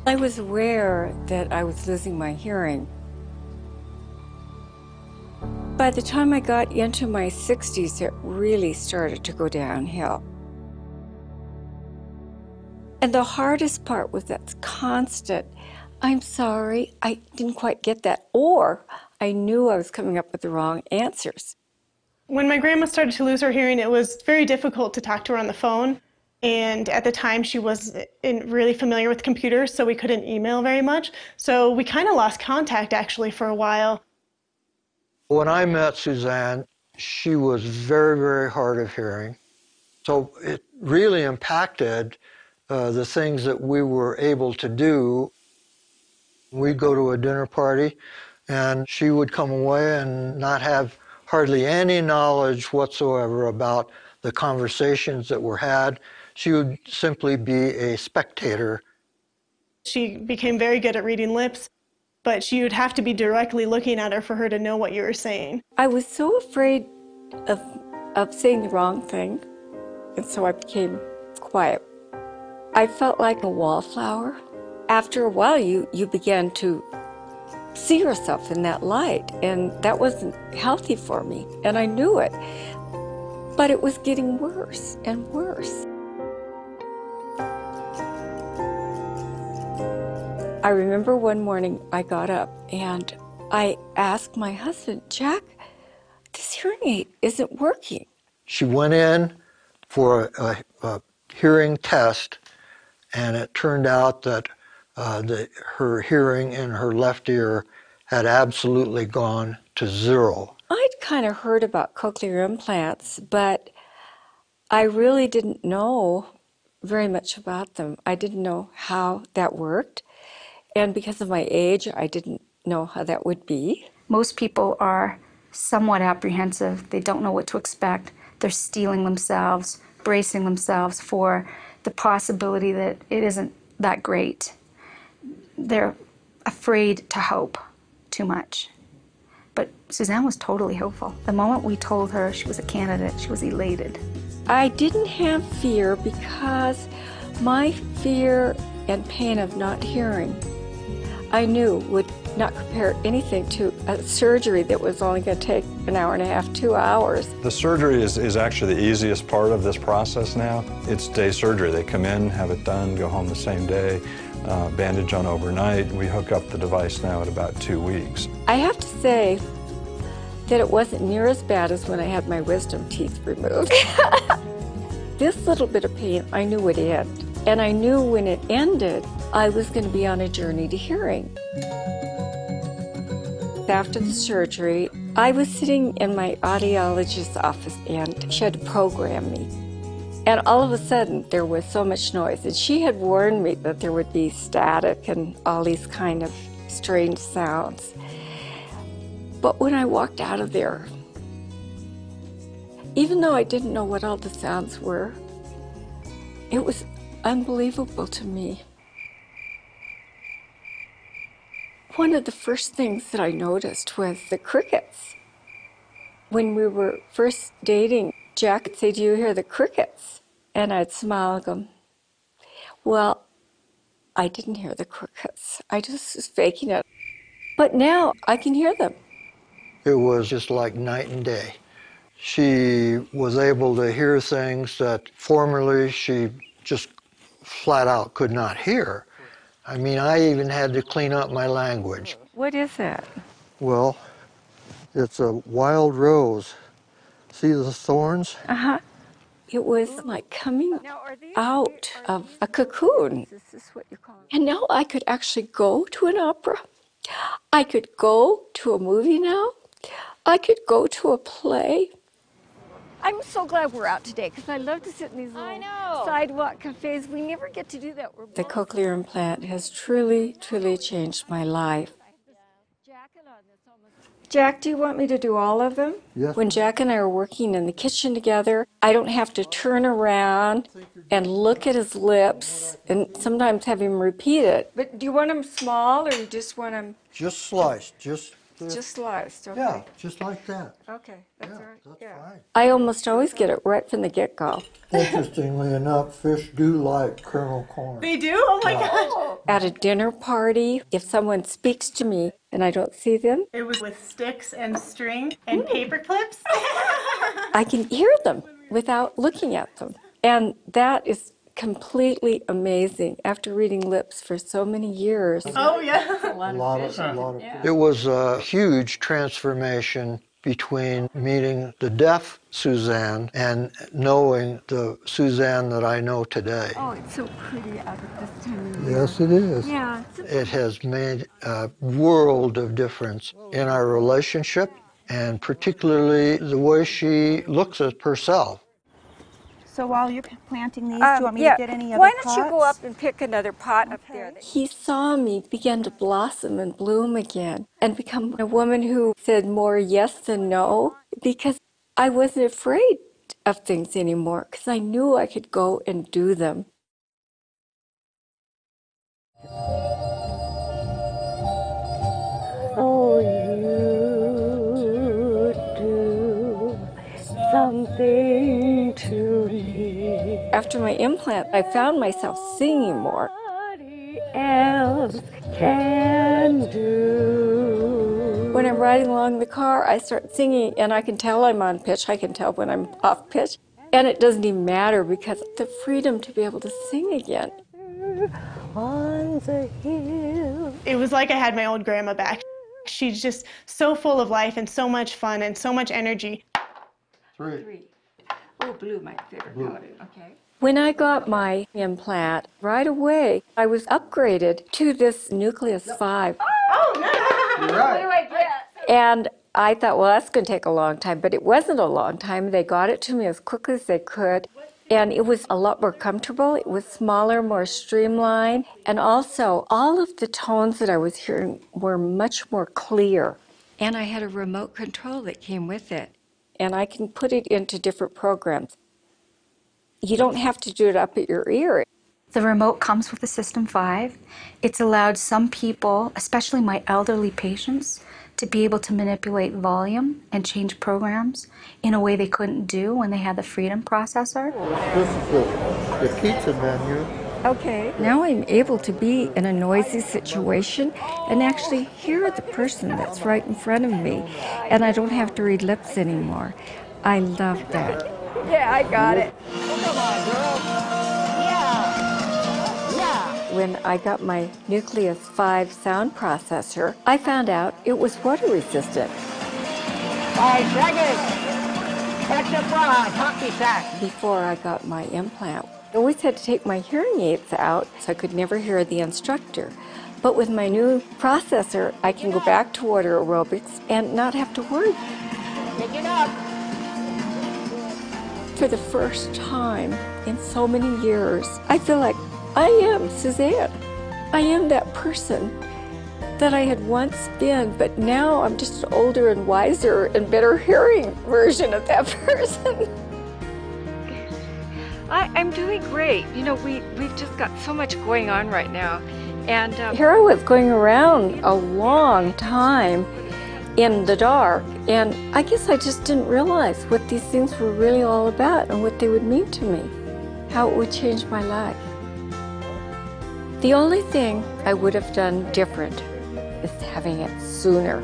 I was aware that I was losing my hearing. By the time I got into my 60s, it really started to go downhill. And the hardest part was that constant, I'm sorry, I didn't quite get that, or I knew I was coming up with the wrong answers. When my grandma started to lose her hearing, it was very difficult to talk to her on the phone. And at the time, she wasn't really familiar with computers, so we couldn't email very much. So we kind of lost contact, actually, for a while. When I met Suzanne, she was very, very hard of hearing. So it really impacted the things that we were able to do. We'd go to a dinner party, and she would come away and not have hardly any knowledge whatsoever about the conversations that were had. She would simply be a spectator. She became very good at reading lips, but you would have to be directly looking at her for her to know what you were saying. I was so afraid of saying the wrong thing, and so I became quiet. I felt like a wallflower. After a while, you began to see yourself in that light, and that wasn't healthy for me, and I knew it. But it was getting worse and worse. I remember one morning I got up and I asked my husband, Jack, this hearing aid isn't working. She went in for a hearing test, and it turned out that her hearing in her left ear had absolutely gone to zero. I'd kind of heard about cochlear implants, but I really didn't know very much about them. I didn't know how that worked. And because of my age, I didn't know how that would be. Most people are somewhat apprehensive. They don't know what to expect. They're steeling themselves, bracing themselves for the possibility that it isn't that great. They're afraid to hope too much. But Suzanne was totally hopeful. The moment we told her she was a candidate, she was elated. I didn't have fear because my fear and pain of not hearing, I knew would not compare anything to a surgery that was only going to take an hour and a half, 2 hours. The surgery is actually the easiest part of this process now. It's day surgery. They come in, have it done, go home the same day, bandage on overnight. We hook up the device now at about 2 weeks. I have to say that it wasn't near as bad as when I had my wisdom teeth removed. This little bit of pain I knew would end. And I knew when it ended, I was going to be on a journey to hearing. After the surgery, I was sitting in my audiologist's office and she had to program me. And all of a sudden, there was so much noise. And she had warned me that there would be static and all these kind of strange sounds. But when I walked out of there, even though I didn't know what all the sounds were, it was unbelievable to me. One of the first things that I noticed was the crickets. When we were first dating, Jack would say, "Do you hear the crickets?" And I'd smile and go, well, I didn't hear the crickets. I just was faking it. But now I can hear them. It was just like night and day. She was able to hear things that formerly she just flat out could not hear. I mean, I even had to clean up my language. What is that? Well, it's a wild rose. See the thorns? Uh-huh. It was like coming out of a cocoon. And now I could actually go to an opera. I could go to a movie now. I could go to a play. I'm so glad we're out today because I love to sit in these little sidewalk cafes. We never get to do that. The cochlear implant has truly, truly changed my life. Jack, do you want me to do all of them? Yes. When Jack and I are working in the kitchen together, I don't have to turn around and look at his lips and sometimes have him repeat it. But do you want them small or you just want them? Just sliced, just Just sliced, okay. Yeah, just like that. Okay, that's Yeah, all right. that's Yeah. fine. I almost always get it right from the get-go. Interestingly enough, fish do like kernel corn. They do? Oh my gosh. At a dinner party, if someone speaks to me and I don't see them, It was with sticks and string and paper clips. I can hear them without looking at them. And that is completely amazing after reading lips for so many years. Oh yeah. A lot of It was a huge transformation between meeting the deaf Suzanne and knowing the Suzanne that I know today. Oh, it's so pretty out at this time of year. Yes, it is. Yeah. It has made a world of difference in our relationship, and particularly the way she looks at herself. So while you're planting these, do you want me to get any other Why pots? don't you go up and pick another pot up there? He saw me begin to blossom and bloom again and become a woman who said more yes than no, because I wasn't afraid of things anymore because I knew I could go and do them. Oh, you do something to me. After my implant, I found myself singing more. Nobody else can do. When I'm riding along in the car, I start singing, and I can tell I'm on pitch. I can tell when I'm off pitch. And it doesn't even matter because the freedom to be able to sing again. On the hill. It was like I had my old grandma back. She's just so full of life and so much fun and so much energy. Three. Oh, blue, my favorite color. Okay. When I got my implant, right away, I was upgraded to this Nucleus 5. Oh, no! You're right. What do I get? And I thought, well, that's going to take a long time, but it wasn't a long time. They got it to me as quickly as they could, and it was a lot more comfortable. It was smaller, more streamlined, and also all of the tones that I was hearing were much more clear. And I had a remote control that came with it, and I can put it into different programs. You don't have to do it up at your ear. The remote comes with the System 5. It's allowed some people, especially my elderly patients, to be able to manipulate volume and change programs in a way they couldn't do when they had the Freedom processor. This is the pizza menu. Okay. Now I'm able to be in a noisy situation and actually hear the person that's right in front of me, and I don't have to read lips anymore. I love that. Yeah, I got it. Oh, come on, girl. Yeah. When I got my Nucleus 5 sound processor, I found out it was water resistant. 5 seconds. Catch a frog, hockey sack. Before I got my implant, I always had to take my hearing aids out so I could never hear the instructor. But with my new processor, I can go back to water aerobics and not have to worry. Pick it up. For the first time in so many years, I feel like I am Suzanne. I am that person that I had once been, but now I'm just an older and wiser and better hearing version of that person. I'm doing great. You know, we've just got so much going on right now. And here I was going around a long time in the dark, and I guess I just didn't realize what these things were really all about and what they would mean to me, how it would change my life. The only thing I would have done different is having it sooner.